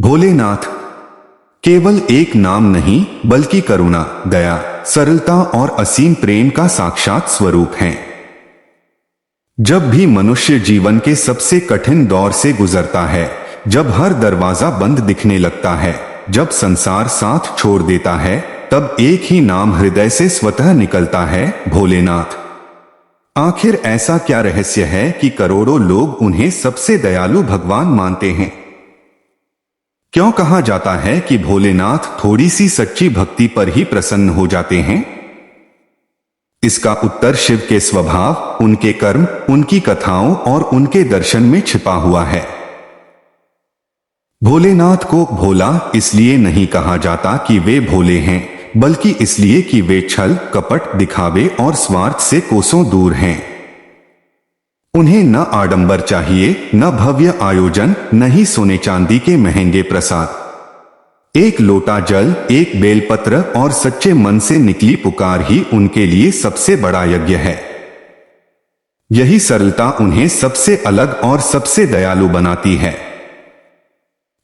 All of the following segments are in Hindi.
भोलेनाथ केवल एक नाम नहीं बल्कि करुणा, दया, सरलता और असीम प्रेम का साक्षात स्वरूप हैं। जब भी मनुष्य जीवन के सबसे कठिन दौर से गुजरता है, जब हर दरवाजा बंद दिखने लगता है, जब संसार साथ छोड़ देता है, तब एक ही नाम हृदय से स्वतः निकलता है, भोलेनाथ। आखिर ऐसा क्या रहस्य है कि करोड़ों लोग उन्हें सबसे दयालु भगवान मानते हैं? क्यों कहा जाता है कि भोलेनाथ थोड़ी सी सच्ची भक्ति पर ही प्रसन्न हो जाते हैं? इसका उत्तर शिव के स्वभाव, उनके कर्म, उनकी कथाओं और उनके दर्शन में छिपा हुआ है। भोलेनाथ को भोला इसलिए नहीं कहा जाता कि वे भोले हैं, बल्कि इसलिए कि वे छल, कपट, दिखावे और स्वार्थ से कोसों दूर हैं। उन्हें न आडंबर चाहिए, न भव्य आयोजन, न ही सोने चांदी के महंगे प्रसाद। एक लोटा जल, एक बेलपत्र और सच्चे मन से निकली पुकार ही उनके लिए सबसे बड़ा यज्ञ है। यही सरलता उन्हें सबसे अलग और सबसे दयालु बनाती है।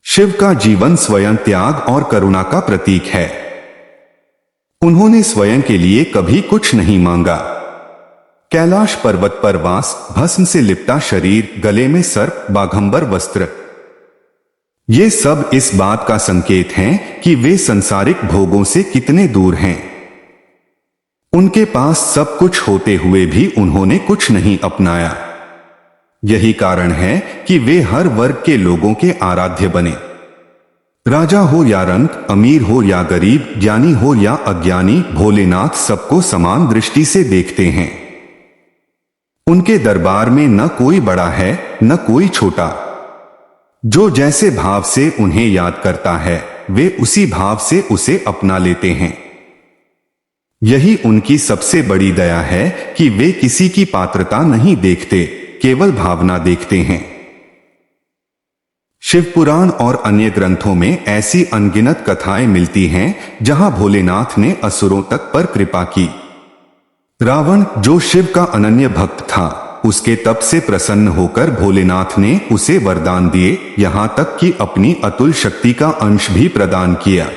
शिव का जीवन स्वयं त्याग और करुणा का प्रतीक है। उन्होंने स्वयं के लिए कभी कुछ नहीं मांगा। कैलाश पर्वत पर वास, भस्म से लिपटा शरीर, गले में सर्प, बाघंबर वस्त्र, ये सब इस बात का संकेत हैं कि वे संसारिक भोगों से कितने दूर हैं। उनके पास सब कुछ होते हुए भी उन्होंने कुछ नहीं अपनाया। यही कारण है कि वे हर वर्ग के लोगों के आराध्य बने। राजा हो या रंक, अमीर हो या गरीब, ज्ञानी हो या अज्ञानी, भोलेनाथ सबको समान दृष्टि से देखते हैं। उनके दरबार में न कोई बड़ा है, न कोई छोटा। जो जैसे भाव से उन्हें याद करता है, वे उसी भाव से उसे अपना लेते हैं। यही उनकी सबसे बड़ी दया है कि वे किसी की पात्रता नहीं देखते, केवल भावना देखते हैं। शिव पुराण और अन्य ग्रंथों में ऐसी अनगिनत कथाएं मिलती हैं जहां भोलेनाथ ने असुरों तक पर कृपा की। रावण, जो शिव का अनन्य भक्त था, उसके तप से प्रसन्न होकर भोलेनाथ ने उसे वरदान दिए, यहां तक कि अपनी अतुल शक्ति का अंश भी प्रदान किया।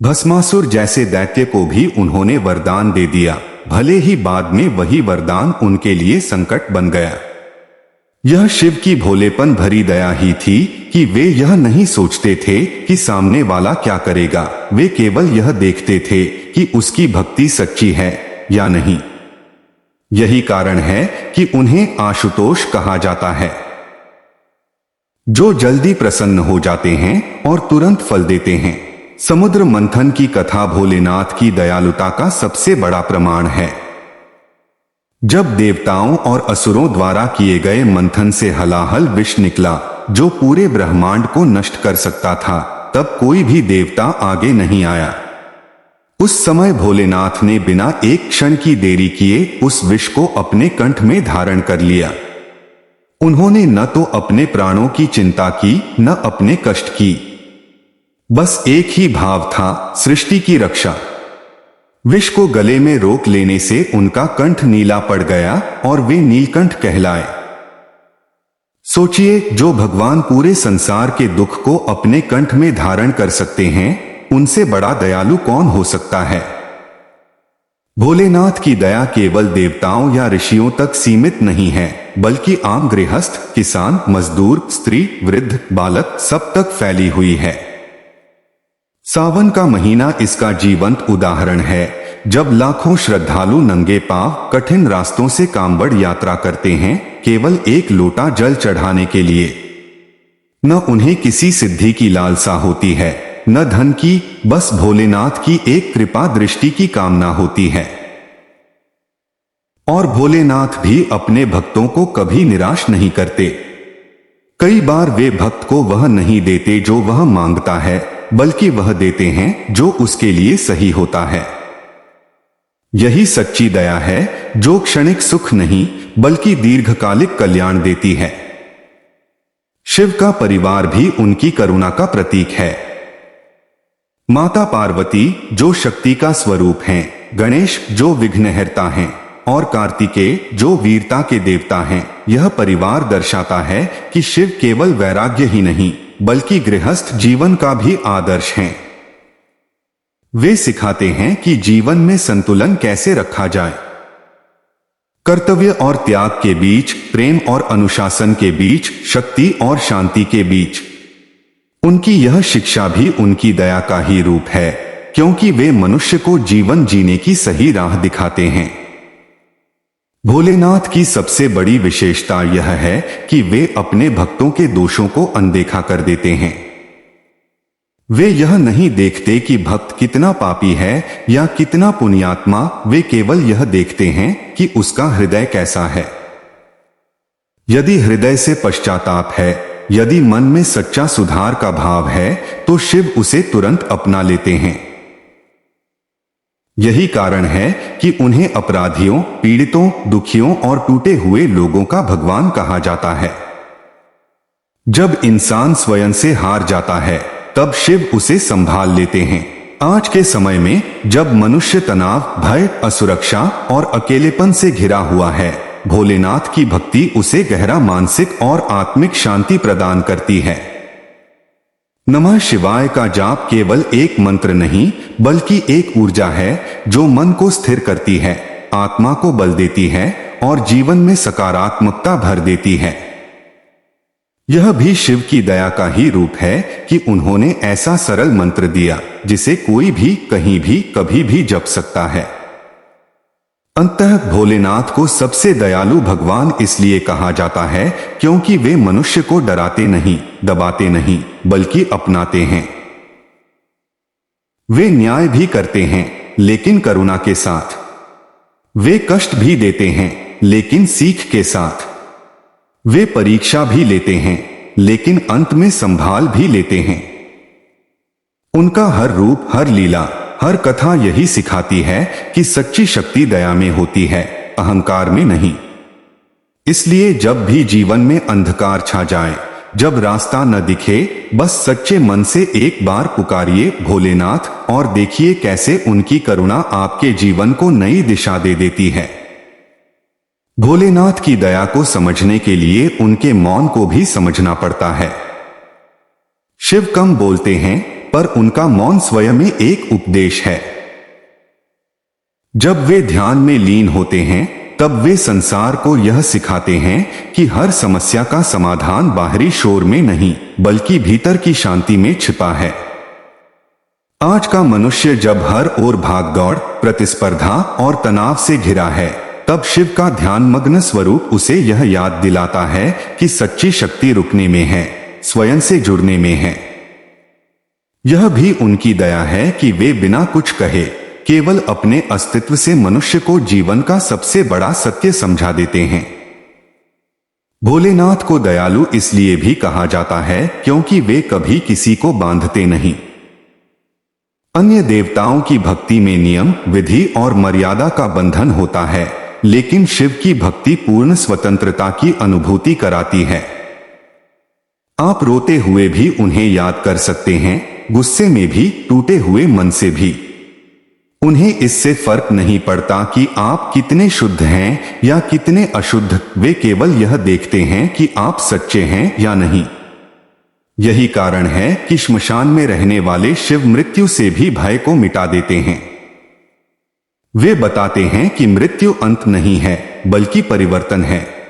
भस्मासुर जैसे दैत्य को भी उन्होंने वरदान दे दिया, भले ही बाद में वही वरदान उनके लिए संकट बन गया। यह शिव की भोलेपन भरी दया ही थी कि वे यह नहीं सोचते थे कि सामने वाला क्या करेगा, वे केवल यह देखते थे कि उसकी भक्ति सच्ची है या नहीं। यही कारण है कि उन्हें आशुतोष कहा जाता है, जो जल्दी प्रसन्न हो जाते हैं और तुरंत फल देते हैं। समुद्र मंथन की कथा भोलेनाथ की दयालुता का सबसे बड़ा प्रमाण है। जब देवताओं और असुरों द्वारा किए गए मंथन से हलाहल विष निकला, जो पूरे ब्रह्मांड को नष्ट कर सकता था, तब कोई भी देवता आगे नहीं आया। उस समय भोलेनाथ ने बिना एक क्षण की देरी किए उस विष को अपने कंठ में धारण कर लिया। उन्होंने न तो अपने प्राणों की चिंता की, न अपने कष्ट की। बस एक ही भाव था, सृष्टि की रक्षा। विष को गले में रोक लेने से उनका कंठ नीला पड़ गया और वे नीलकंठ कहलाए। सोचिए, जो भगवान पूरे संसार के दुख को अपने कंठ में धारण कर सकते हैं, उनसे बड़ा दयालु कौन हो सकता है? भोलेनाथ की दया केवल देवताओं या ऋषियों तक सीमित नहीं है, बल्कि आम गृहस्थ, किसान, मजदूर, स्त्री, वृद्ध, बालक सब तक फैली हुई है। सावन का महीना इसका जीवंत उदाहरण है, जब लाखों श्रद्धालु नंगे पांव कठिन रास्तों से कांवड़ यात्रा करते हैं, केवल एक लोटा जल चढ़ाने के लिए। न उन्हें किसी सिद्धि की लालसा होती है, न धन की, बस भोलेनाथ की एक कृपा दृष्टि की कामना होती है। और भोलेनाथ भी अपने भक्तों को कभी निराश नहीं करते। कई बार वे भक्त को वह नहीं देते जो वह मांगता है, बल्कि वह देते हैं जो उसके लिए सही होता है। यही सच्ची दया है, जो क्षणिक सुख नहीं बल्कि दीर्घकालिक कल्याण देती है। शिव का परिवार भी उनकी करुणा का प्रतीक है। माता पार्वती, जो शक्ति का स्वरूप हैं, गणेश, जो विघ्नहर्ता हैं, और कार्तिकेय, जो वीरता के देवता हैं। यह परिवार दर्शाता है कि शिव केवल वैराग्य ही नहीं बल्कि गृहस्थ जीवन का भी आदर्श हैं। वे सिखाते हैं कि जीवन में संतुलन कैसे रखा जाए, कर्तव्य और त्याग के बीच, प्रेम और अनुशासन के बीच, शक्ति और शांति के बीच। उनकी यह शिक्षा भी उनकी दया का ही रूप है, क्योंकि वे मनुष्य को जीवन जीने की सही राह दिखाते हैं। भोलेनाथ की सबसे बड़ी विशेषता यह है कि वे अपने भक्तों के दोषों को अनदेखा कर देते हैं। वे यह नहीं देखते कि भक्त कितना पापी है या कितना पुण्यात्मा, वे केवल यह देखते हैं कि उसका हृदय कैसा है। यदि हृदय से पश्चाताप है, यदि मन में सच्चा सुधार का भाव है, तो शिव उसे तुरंत अपना लेते हैं। यही कारण है कि उन्हें अपराधियों, पीड़ितों, दुखियों और टूटे हुए लोगों का भगवान कहा जाता है। जब इंसान स्वयं से हार जाता है, तब शिव उसे संभाल लेते हैं। आज के समय में जब मनुष्य तनाव, भय, असुरक्षा और अकेलेपन से घिरा हुआ है, भोलेनाथ की भक्ति उसे गहरा मानसिक और आत्मिक शांति प्रदान करती है। नमः शिवाय का जाप केवल एक मंत्र नहीं, बल्कि एक ऊर्जा है जो मन को स्थिर करती है, आत्मा को बल देती है और जीवन में सकारात्मकता भर देती है। यह भी शिव की दया का ही रूप है कि उन्होंने ऐसा सरल मंत्र दिया जिसे कोई भी, कहीं भी, कभी भी जप सकता है। अंततः भोलेनाथ को सबसे दयालु भगवान इसलिए कहा जाता है क्योंकि वे मनुष्य को डराते नहीं, दबाते नहीं, बल्कि अपनाते हैं। वे न्याय भी करते हैं, लेकिन करुणा के साथ। वे कष्ट भी देते हैं, लेकिन सीख के साथ। वे परीक्षा भी लेते हैं, लेकिन अंत में संभाल भी लेते हैं। उनका हर रूप, हर लीला, हर कथा यही सिखाती है कि सच्ची शक्ति दया में होती है, अहंकार में नहीं। इसलिए जब भी जीवन में अंधकार छा जाए, जब रास्ता न दिखे, बस सच्चे मन से एक बार पुकारिए भोलेनाथ और देखिए कैसे उनकी करुणा आपके जीवन को नई दिशा दे देती है। भोलेनाथ की दया को समझने के लिए उनके मौन को भी समझना पड़ता है। शिव कम बोलते हैं, पर उनका मौन स्वयं में एक उपदेश है। जब वे ध्यान में लीन होते हैं, तब वे संसार को यह सिखाते हैं कि हर समस्या का समाधान बाहरी शोर में नहीं, बल्कि भीतर की शांति में छिपा है। आज का मनुष्य जब हर ओर भागदौड़, प्रतिस्पर्धा और तनाव से घिरा है, तब शिव का ध्यान मग्न स्वरूप उसे यह याद दिलाता है कि सच्ची शक्ति रुकने में है, स्वयं से जुड़ने में है। यह भी उनकी दया है कि वे बिना कुछ कहे, केवल अपने अस्तित्व से मनुष्य को जीवन का सबसे बड़ा सत्य समझा देते हैं। भोलेनाथ को दयालु इसलिए भी कहा जाता है क्योंकि वे कभी किसी को बांधते नहीं। अन्य देवताओं की भक्ति में नियम, विधि और मर्यादा का बंधन होता है, लेकिन शिव की भक्ति पूर्ण स्वतंत्रता की अनुभूति कराती है। आप रोते हुए भी उन्हें याद कर सकते हैं, गुस्से में भी, टूटे हुए मन से भी। उन्हें इससे फर्क नहीं पड़ता कि आप कितने शुद्ध हैं या कितने अशुद्ध, वे केवल यह देखते हैं कि आप सच्चे हैं या नहीं। यही कारण है कि श्मशान में रहने वाले शिव मृत्यु से भी भय को मिटा देते हैं। वे बताते हैं कि मृत्यु अंत नहीं है, बल्कि परिवर्तन है।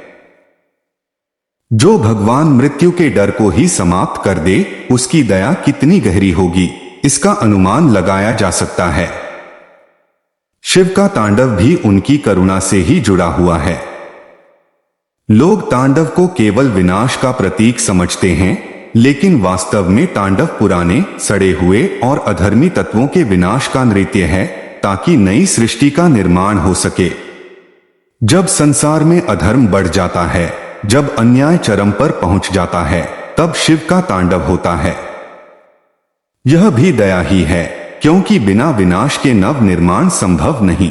जो भगवान मृत्यु के डर को ही समाप्त कर दे, उसकी दया कितनी गहरी होगी, इसका अनुमान लगाया जा सकता है। शिव का तांडव भी उनकी करुणा से ही जुड़ा हुआ है। लोग तांडव को केवल विनाश का प्रतीक समझते हैं, लेकिन वास्तव में तांडव पुराने, सड़े हुए और अधर्मी तत्वों के विनाश का नृत्य है, ताकि नई सृष्टि का निर्माण हो सके। जब संसार में अधर्म बढ़ जाता है, जब अन्याय चरम पर पहुंच जाता है, तब शिव का तांडव होता है। यह भी दया ही है, क्योंकि बिना विनाश के नव निर्माण संभव नहीं।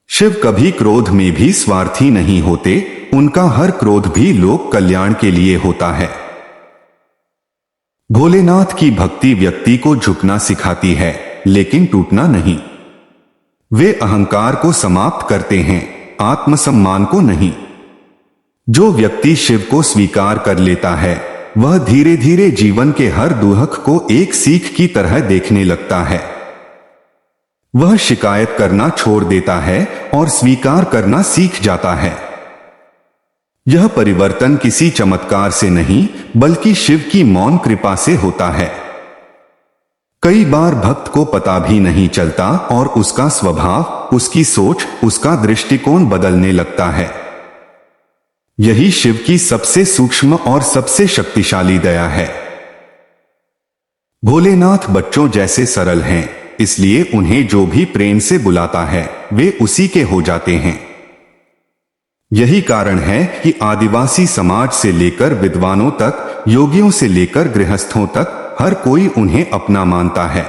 शिव कभी क्रोध में भी स्वार्थी नहीं होते, उनका हर क्रोध भी लोक कल्याण के लिए होता है। भोलेनाथ की भक्ति व्यक्ति को झुकना सिखाती है, लेकिन टूटना नहीं। वे अहंकार को समाप्त करते हैं, आत्मसम्मान को नहीं। जो व्यक्ति शिव को स्वीकार कर लेता है, वह धीरे धीरे जीवन के हर दुख को एक सीख की तरह देखने लगता है। वह शिकायत करना छोड़ देता है और स्वीकार करना सीख जाता है। यह परिवर्तन किसी चमत्कार से नहीं बल्कि शिव की मौन कृपा से होता है। कई बार भक्त को पता भी नहीं चलता और उसका स्वभाव, उसकी सोच, उसका दृष्टिकोण बदलने लगता है। यही शिव की सबसे सूक्ष्म और सबसे शक्तिशाली दया है। भोलेनाथ बच्चों जैसे सरल हैं, इसलिए उन्हें जो भी प्रेम से बुलाता है वे उसी के हो जाते हैं। यही कारण है कि आदिवासी समाज से लेकर विद्वानों तक, योगियों से लेकर गृहस्थों तक हर कोई उन्हें अपना मानता है।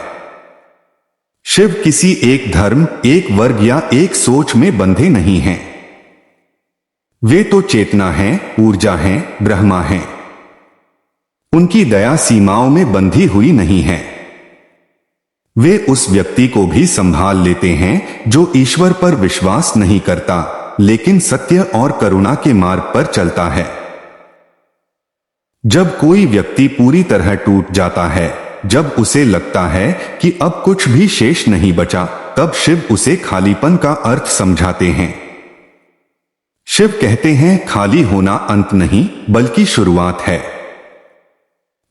शिव किसी एक धर्म, एक वर्ग या एक सोच में बंधे नहीं हैं। वे तो चेतना हैं, ऊर्जा हैं, ब्रह्मा हैं। उनकी दया सीमाओं में बंधी हुई नहीं है। वे उस व्यक्ति को भी संभाल लेते हैं जो ईश्वर पर विश्वास नहीं करता लेकिन सत्य और करुणा के मार्ग पर चलता है। जब कोई व्यक्ति पूरी तरह टूट जाता है, जब उसे लगता है कि अब कुछ भी शेष नहीं बचा, तब शिव उसे खालीपन का अर्थ समझाते हैं। शिव कहते हैं, खाली होना अंत नहीं बल्कि शुरुआत है।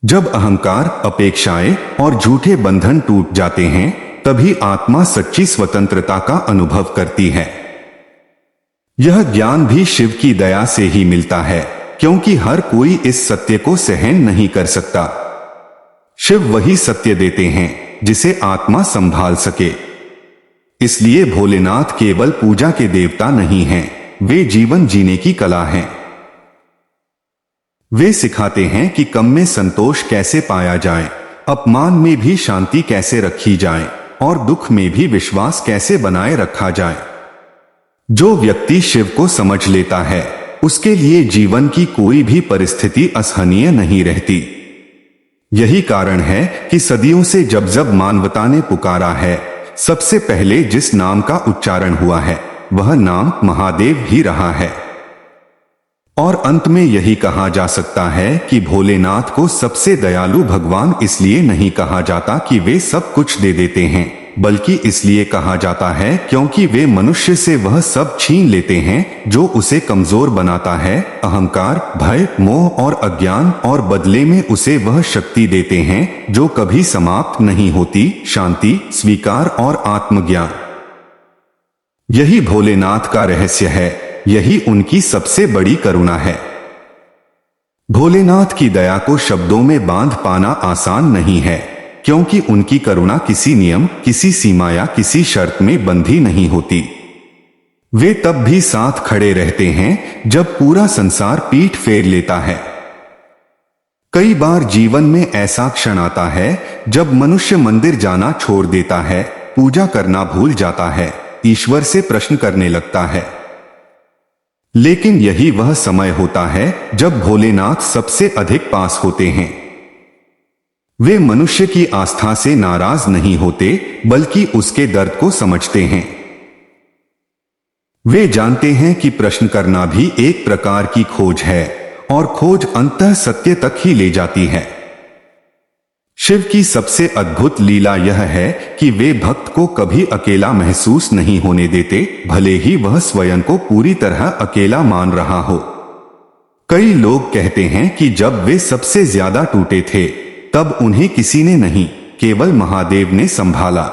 जब अहंकार, अपेक्षाएं और झूठे बंधन टूट जाते हैं, तभी आत्मा सच्ची स्वतंत्रता का अनुभव करती है। यह ज्ञान भी शिव की दया से ही मिलता है, क्योंकि हर कोई इस सत्य को सहन नहीं कर सकता। शिव वही सत्य देते हैं जिसे आत्मा संभाल सके। इसलिए भोलेनाथ केवल पूजा के देवता नहीं हैं, वे जीवन जीने की कला हैं। वे सिखाते हैं कि कम में संतोष कैसे पाया जाए, अपमान में भी शांति कैसे रखी जाए और दुख में भी विश्वास कैसे बनाए रखा जाए। जो व्यक्ति शिव को समझ लेता है, उसके लिए जीवन की कोई भी परिस्थिति असहनीय नहीं रहती। यही कारण है कि सदियों से जब जब मानवता ने पुकारा है, सबसे पहले जिस नाम का उच्चारण हुआ है वह नाम महादेव ही रहा है। और अंत में यही कहा जा सकता है कि भोलेनाथ को सबसे दयालु भगवान इसलिए नहीं कहा जाता कि वे सब कुछ दे देते हैं, बल्कि इसलिए कहा जाता है क्योंकि वे मनुष्य से वह सब छीन लेते हैं जो उसे कमजोर बनाता है, अहंकार, भय, मोह और अज्ञान, और बदले में उसे वह शक्ति देते हैं जो कभी समाप्त नहीं होती, शांति, स्वीकार और आत्मज्ञान। यही भोलेनाथ का रहस्य है, यही उनकी सबसे बड़ी करुणा है। भोलेनाथ की दया को शब्दों में बांध पाना आसान नहीं है, क्योंकि उनकी करुणा किसी नियम, किसी सीमा या किसी शर्त में बंधी नहीं होती। वे तब भी साथ खड़े रहते हैं जब पूरा संसार पीठ फेर लेता है। कई बार जीवन में ऐसा क्षण आता है जब मनुष्य मंदिर जाना छोड़ देता है, पूजा करना भूल जाता है, ईश्वर से प्रश्न करने लगता है। लेकिन यही वह समय होता है जब भोलेनाथ सबसे अधिक पास होते हैं। वे मनुष्य की आस्था से नाराज नहीं होते, बल्कि उसके दर्द को समझते हैं। वे जानते हैं कि प्रश्न करना भी एक प्रकार की खोज है और खोज अंततः सत्य तक ही ले जाती है। शिव की सबसे अद्भुत लीला यह है कि वे भक्त को कभी अकेला महसूस नहीं होने देते, भले ही वह स्वयं को पूरी तरह अकेला मान रहा हो। कई लोग कहते हैं कि जब वे सबसे ज्यादा टूटे थे तब उन्हें किसी ने नहीं, केवल महादेव ने संभाला।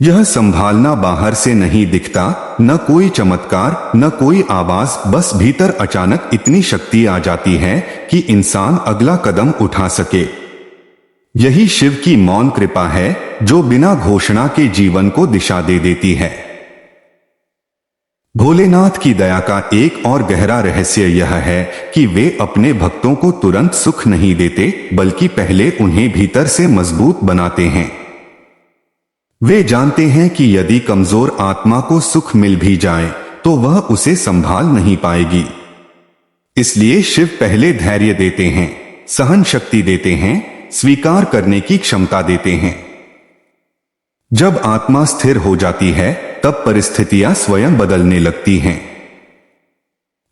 यह संभालना बाहर से नहीं दिखता, न कोई चमत्कार, न कोई आवाज, बस भीतर अचानक इतनी शक्ति आ जाती है कि इंसान अगला कदम उठा सके। यही शिव की मौन कृपा है जो बिना घोषणा के जीवन को दिशा दे देती है। भोलेनाथ की दया का एक और गहरा रहस्य यह है कि वे अपने भक्तों को तुरंत सुख नहीं देते, बल्कि पहले उन्हें भीतर से मजबूत बनाते हैं। वे जानते हैं कि यदि कमजोर आत्मा को सुख मिल भी जाए तो वह उसे संभाल नहीं पाएगी। इसलिए शिव पहले धैर्य देते हैं, सहन शक्ति देते हैं, स्वीकार करने की क्षमता देते हैं। जब आत्मा स्थिर हो जाती है तब परिस्थितियां स्वयं बदलने लगती हैं।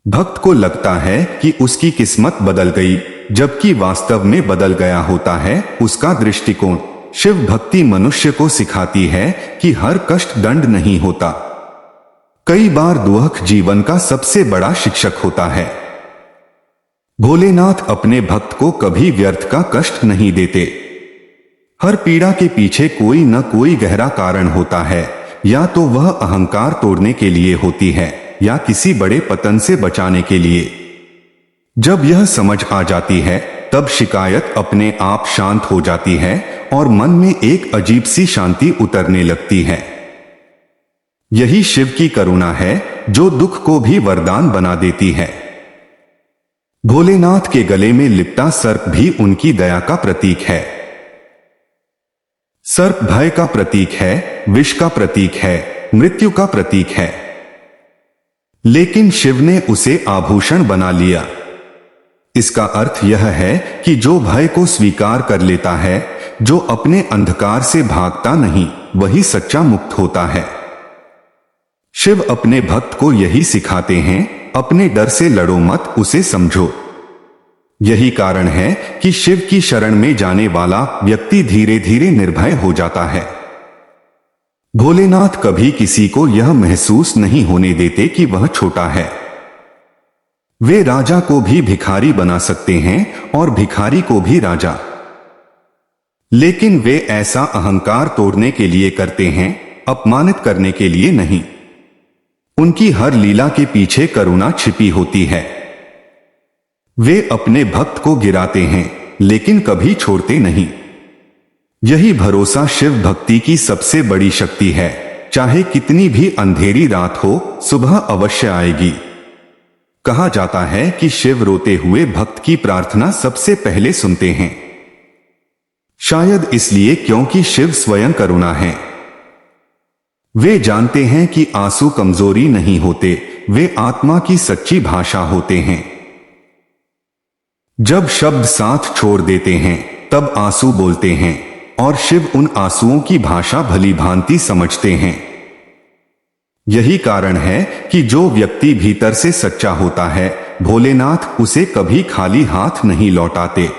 भक्त को लगता है कि उसकी किस्मत बदल गई, जबकि वास्तव में बदल गया होता है उसका दृष्टिकोण। शिव भक्ति मनुष्य को सिखाती है कि हर कष्ट दंड नहीं होता, कई बार दुख जीवन का सबसे बड़ा शिक्षक होता है। भोलेनाथ अपने भक्त को कभी व्यर्थ का कष्ट नहीं देते। हर पीड़ा के पीछे कोई न कोई गहरा कारण होता है, या तो वह अहंकार तोड़ने के लिए होती है या किसी बड़े पतन से बचाने के लिए। जब यह समझ आ जाती है तब शिकायत अपने आप शांत हो जाती है और मन में एक अजीब सी शांति उतरने लगती है। यही शिव की करुणा है जो दुख को भी वरदान बना देती है। भोलेनाथ के गले में लिपटा सर्प भी उनकी दया का प्रतीक है। सर्प भय का प्रतीक है, विष का प्रतीक है, मृत्यु का प्रतीक है, लेकिन शिव ने उसे आभूषण बना लिया। इसका अर्थ यह है कि जो भय को स्वीकार कर लेता है, जो अपने अंधकार से भागता नहीं, वही सच्चा मुक्त होता है। शिव अपने भक्त को यही सिखाते हैं, अपने डर से लड़ो मत, उसे समझो। यही कारण है कि शिव की शरण में जाने वाला व्यक्ति धीरे धीरे निर्भय हो जाता है। भोलेनाथ कभी किसी को यह महसूस नहीं होने देते कि वह छोटा है। वे राजा को भी भिखारी बना सकते हैं और भिखारी को भी राजा, लेकिन वे ऐसा अहंकार तोड़ने के लिए करते हैं, अपमानित करने के लिए नहीं। उनकी हर लीला के पीछे करुणा छिपी होती है। वे अपने भक्त को गिराते हैं लेकिन कभी छोड़ते नहीं। यही भरोसा शिव भक्ति की सबसे बड़ी शक्ति है। चाहे कितनी भी अंधेरी रात हो, सुबह अवश्य आएगी। कहा जाता है कि शिव रोते हुए भक्त की प्रार्थना सबसे पहले सुनते हैं। शायद इसलिए क्योंकि शिव स्वयं करुणा है। वे जानते हैं कि आंसू कमजोरी नहीं होते, वे आत्मा की सच्ची भाषा होते हैं। जब शब्द साथ छोड़ देते हैं तब आंसू बोलते हैं, और शिव उन आंसुओं की भाषा भली भांति समझते हैं। यही कारण है कि जो व्यक्ति भीतर से सच्चा होता है, भोलेनाथ उसे कभी खाली हाथ नहीं लौटाते।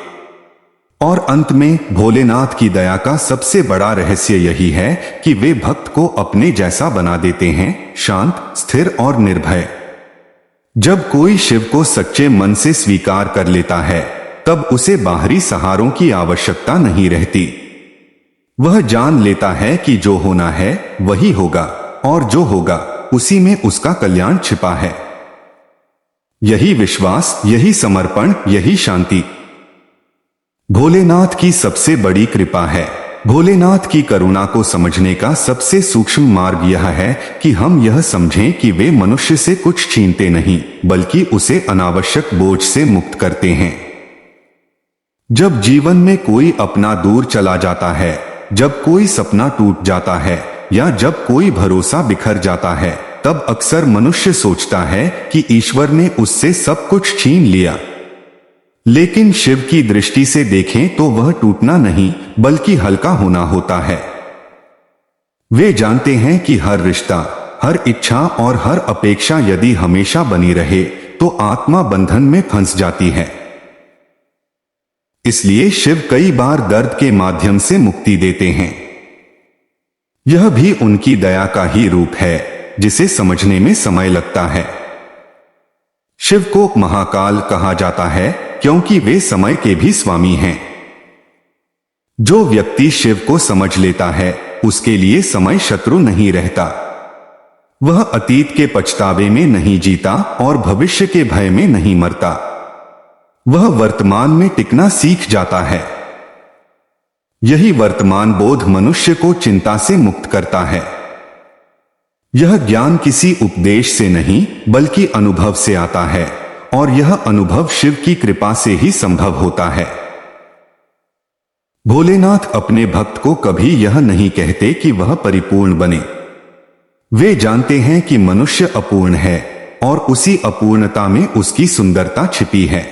और अंत में भोलेनाथ की दया का सबसे बड़ा रहस्य यही है कि वे भक्त को अपने जैसा बना देते हैं, शांत, स्थिर और निर्भय। जब कोई शिव को सच्चे मन से स्वीकार कर लेता है, तब उसे बाहरी सहारों की आवश्यकता नहीं रहती। वह जान लेता है कि जो होना है वही होगा, और जो होगा उसी में उसका कल्याण छिपा है। यही विश्वास, यही समर्पण, यही शांति भोलेनाथ की सबसे बड़ी कृपा है। भोलेनाथ की करुणा को समझने का सबसे सूक्ष्म मार्ग यह है कि हम यह समझें कि वे मनुष्य से कुछ छीनते नहीं, बल्कि उसे अनावश्यक बोझ से मुक्त करते हैं। जब जीवन में कोई अपना दूर चला जाता है, जब कोई सपना टूट जाता है, या जब कोई भरोसा बिखर जाता है, तब अक्सर मनुष्य सोचता है कि ईश्वर ने उससे सब कुछ छीन लिया। लेकिन शिव की दृष्टि से देखें तो वह टूटना नहीं, बल्कि हल्का होना होता है। वे जानते हैं कि हर रिश्ता, हर इच्छा और हर अपेक्षा यदि हमेशा बनी रहे तो आत्मा बंधन में फंस जाती है। इसलिए शिव कई बार दर्द के माध्यम से मुक्ति देते हैं। यह भी उनकी दया का ही रूप है, जिसे समझने में समय लगता है। शिव को महाकाल कहा जाता है क्योंकि वे समय के भी स्वामी हैं। जो व्यक्ति शिव को समझ लेता है, उसके लिए समय शत्रु नहीं रहता। वह अतीत के पछतावे में नहीं जीता और भविष्य के भय में नहीं मरता। वह वर्तमान में टिकना सीख जाता है। यही वर्तमान बोध मनुष्य को चिंता से मुक्त करता है। यह ज्ञान किसी उपदेश से नहीं, बल्कि अनुभव से आता है, और यह अनुभव शिव की कृपा से ही संभव होता है। भोलेनाथ अपने भक्त को कभी यह नहीं कहते कि वह परिपूर्ण बने। वे जानते हैं कि मनुष्य अपूर्ण है और उसी अपूर्णता में उसकी सुंदरता छिपी है।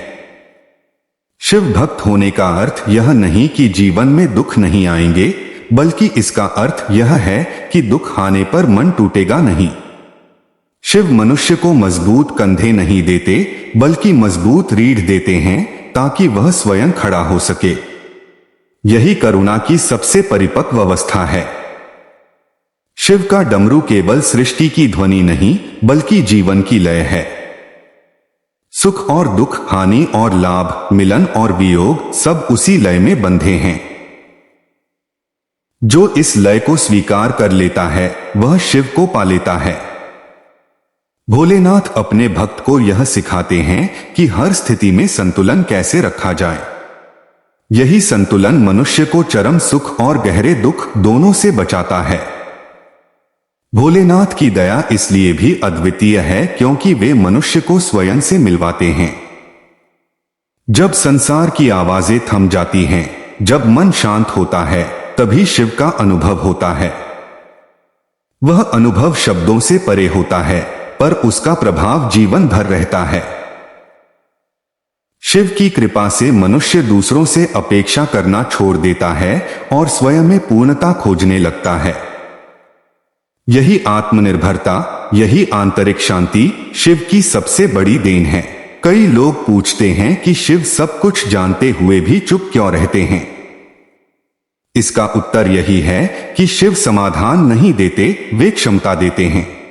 शिव भक्त होने का अर्थ यह नहीं कि जीवन में दुख नहीं आएंगे, बल्कि इसका अर्थ यह है कि दुख आने पर मन टूटेगा नहीं। शिव मनुष्य को मजबूत कंधे नहीं देते, बल्कि मजबूत रीढ़ देते हैं, ताकि वह स्वयं खड़ा हो सके। यही करुणा की सबसे परिपक्व अवस्था है। शिव का डमरू केवल सृष्टि की ध्वनि नहीं बल्कि जीवन की लय है। सुख और दुख, हानि और लाभ, मिलन और वियोग सब उसी लय में बंधे हैं। जो इस लय को स्वीकार कर लेता है वह शिव को पा लेता है। भोलेनाथ अपने भक्त को यह सिखाते हैं कि हर स्थिति में संतुलन कैसे रखा जाए। यही संतुलन मनुष्य को चरम सुख और गहरे दुख दोनों से बचाता है। भोलेनाथ की दया इसलिए भी अद्वितीय है क्योंकि वे मनुष्य को स्वयं से मिलवाते हैं। जब संसार की आवाजें थम जाती हैं, जब मन शांत होता है, तभी शिव का अनुभव होता है। वह अनुभव शब्दों से परे होता है, पर उसका प्रभाव जीवन भर रहता है। शिव की कृपा से मनुष्य दूसरों से अपेक्षा करना छोड़ देता है और स्वयं में पूर्णता खोजने लगता है। यही आत्मनिर्भरता, यही आंतरिक शांति शिव की सबसे बड़ी देन है। कई लोग पूछते हैं कि शिव सब कुछ जानते हुए भी चुप क्यों रहते हैं। इसका उत्तर यही है कि शिव समाधान नहीं देते, वे क्षमता देते हैं।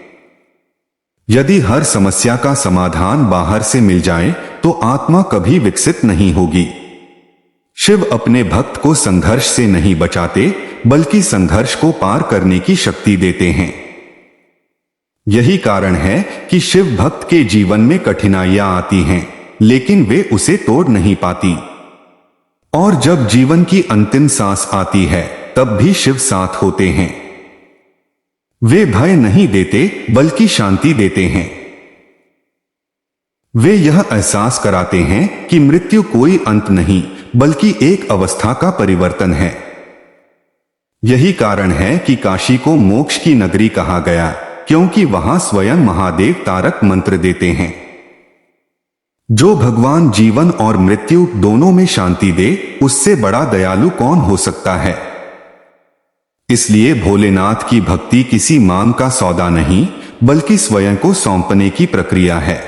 यदि हर समस्या का समाधान बाहर से मिल जाए तो आत्मा कभी विकसित नहीं होगी। शिव अपने भक्त को संघर्ष से नहीं बचाते बल्कि संघर्ष को पार करने की शक्ति देते हैं। यही कारण है कि शिव भक्त के जीवन में कठिनाइयां आती हैं, लेकिन वे उसे तोड़ नहीं पाती। और जब जीवन की अंतिम सांस आती है तब भी शिव साथ होते हैं। वे भय नहीं देते बल्कि शांति देते हैं। वे यह एहसास कराते हैं कि मृत्यु कोई अंत नहीं बल्कि एक अवस्था का परिवर्तन है। यही कारण है कि काशी को मोक्ष की नगरी कहा गया, क्योंकि वहां स्वयं महादेव तारक मंत्र देते हैं। जो भगवान जीवन और मृत्यु दोनों में शांति दे, उससे बड़ा दयालु कौन हो सकता है। इसलिए भोलेनाथ की भक्ति किसी मांग का सौदा नहीं बल्कि स्वयं को सौंपने की प्रक्रिया है।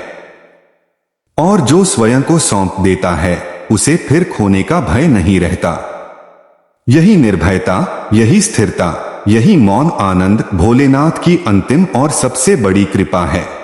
और जो स्वयं को सौंप देता है उसे फिर खोने का भय नहीं रहता। यही निर्भयता, यही स्थिरता, यही मौन आनंद भोलेनाथ की अंतिम और सबसे बड़ी कृपा है।